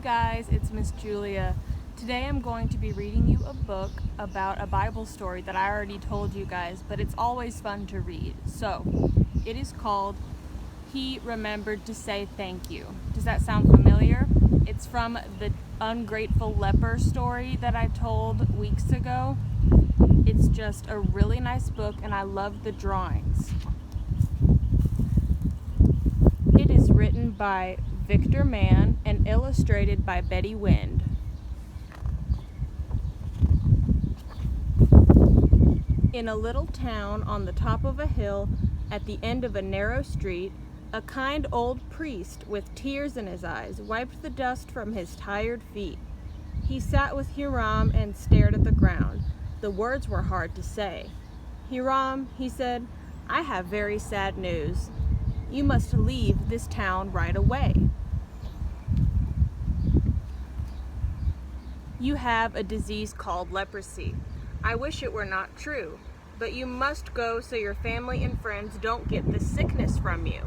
guys, it's Miss Julia. Today I'm going to be reading you a book about a Bible story that I already told you guys, but it's always fun to read. So, it is called He Remembered to Say Thank You. Does that sound familiar? It's from the ungrateful leper story that I told weeks ago. It's just a really nice book and I love the drawings. It is written by Victor Mann and illustrated by Betty Wind. In a little town on the top of a hill at the end of a narrow street, a kind old priest with tears in his eyes wiped the dust from his tired feet. He sat with Hiram and stared at the ground. The words were hard to say. "Hiram," he said, "I have very sad news. You must leave this town right away. You have a disease called leprosy. I wish it were not true, but you must go so your family and friends don't get this sickness from you.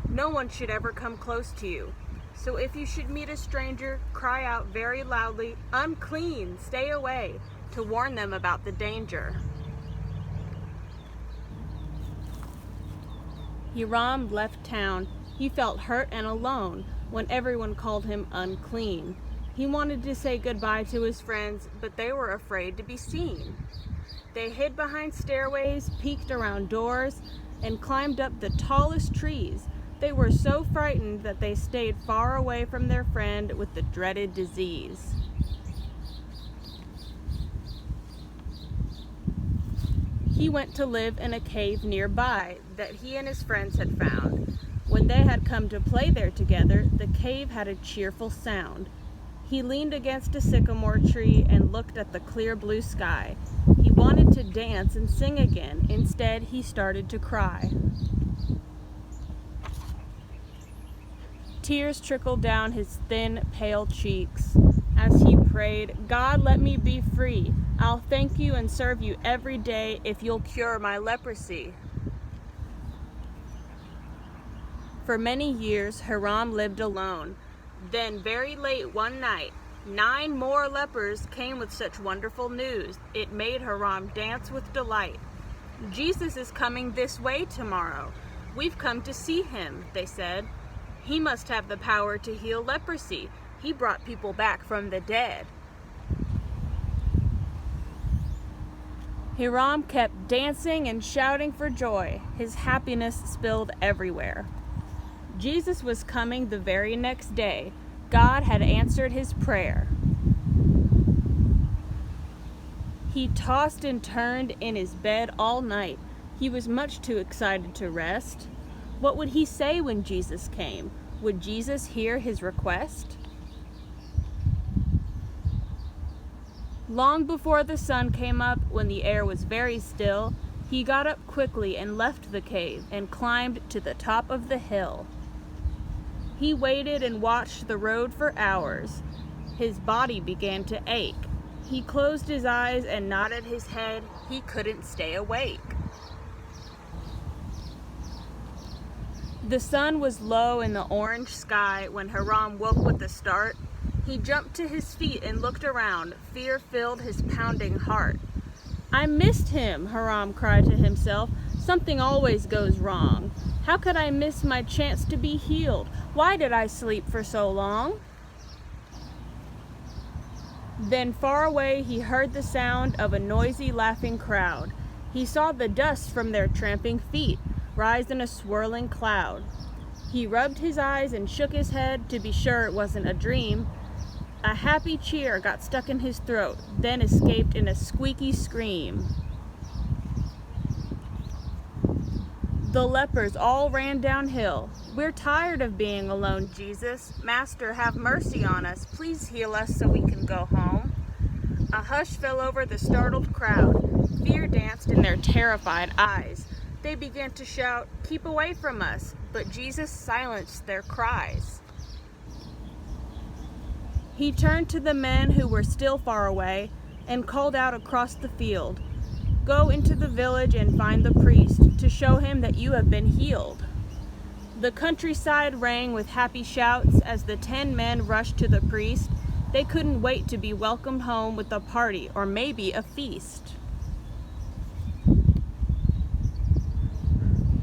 No one should ever come close to you. So if you should meet a stranger, cry out very loudly, 'Unclean, stay away,' to warn them about the danger." Hiram left town. He felt hurt and alone when everyone called him unclean. He wanted to say goodbye to his friends, but they were afraid to be seen. They hid behind stairways, peeked around doors, and climbed up the tallest trees. They were so frightened that they stayed far away from their friend with the dreaded disease. He went to live in a cave nearby that he and his friends had found. When they had come to play there together, the cave had a cheerful sound. He leaned against a sycamore tree and looked at the clear blue sky. He wanted to dance and sing again. Instead, he started to cry. Tears trickled down his thin, pale cheeks. As he prayed, "God, let me be free. I'll thank you and serve you every day if you'll cure my leprosy." For many years, Hiram lived alone. Then, very late one night, 9 more lepers came with such wonderful news. It made Hiram dance with delight. "Jesus is coming this way tomorrow. We've come to see him," they said. "He must have the power to heal leprosy. He brought people back from the dead." Hiram kept dancing and shouting for joy. His happiness spilled everywhere. Jesus was coming the very next day. God had answered his prayer. He tossed and turned in his bed all night. He was much too excited to rest. What would he say when Jesus came? Would Jesus hear his request? Long before the sun came up, when the air was very still, he got up quickly and left the cave and climbed to the top of the hill. He waited and watched the road for hours. His body began to ache. He closed his eyes and nodded his head. He couldn't stay awake. The sun was low in the orange sky when Hiram woke with a start. He jumped to his feet and looked around. Fear filled his pounding heart. "I missed him," Hiram cried to himself. "Something always goes wrong. How could I miss my chance to be healed? Why did I sleep for so long?" Then far away he heard the sound of a noisy, laughing crowd. He saw the dust from their tramping feet rise in a swirling cloud. He rubbed his eyes and shook his head to be sure it wasn't a dream. A happy cheer got stuck in his throat, then escaped in a squeaky scream. The lepers all ran downhill. "We're tired of being alone, Jesus. Master, have mercy on us. Please heal us so we can go home." A hush fell over the startled crowd. Fear danced in their terrified eyes. They began to shout, "Keep away from us," but Jesus silenced their cries. He turned to the men who were still far away and called out across the field, "Go into the village and find the priest to show him that you have been healed." The countryside rang with happy shouts as the 10 men rushed to the priest. They couldn't wait to be welcomed home with a party or maybe a feast.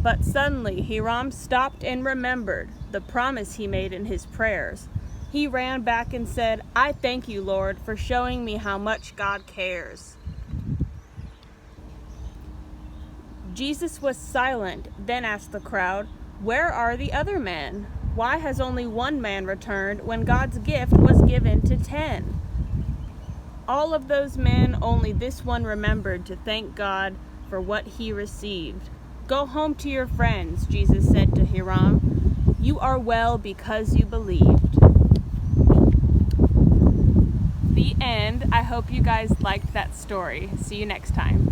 But suddenly Hiram stopped and remembered the promise he made in his prayers. He ran back and said, "I thank you, Lord, for showing me how much God cares." Jesus was silent, then asked the crowd, "Where are the other men? Why has only one man returned when God's gift was given to 10?" All of those men, only this one remembered to thank God for what he received. "Go home to your friends," Jesus said to Hiram. "You are well because you believed." The end. I hope you guys liked that story. See you next time.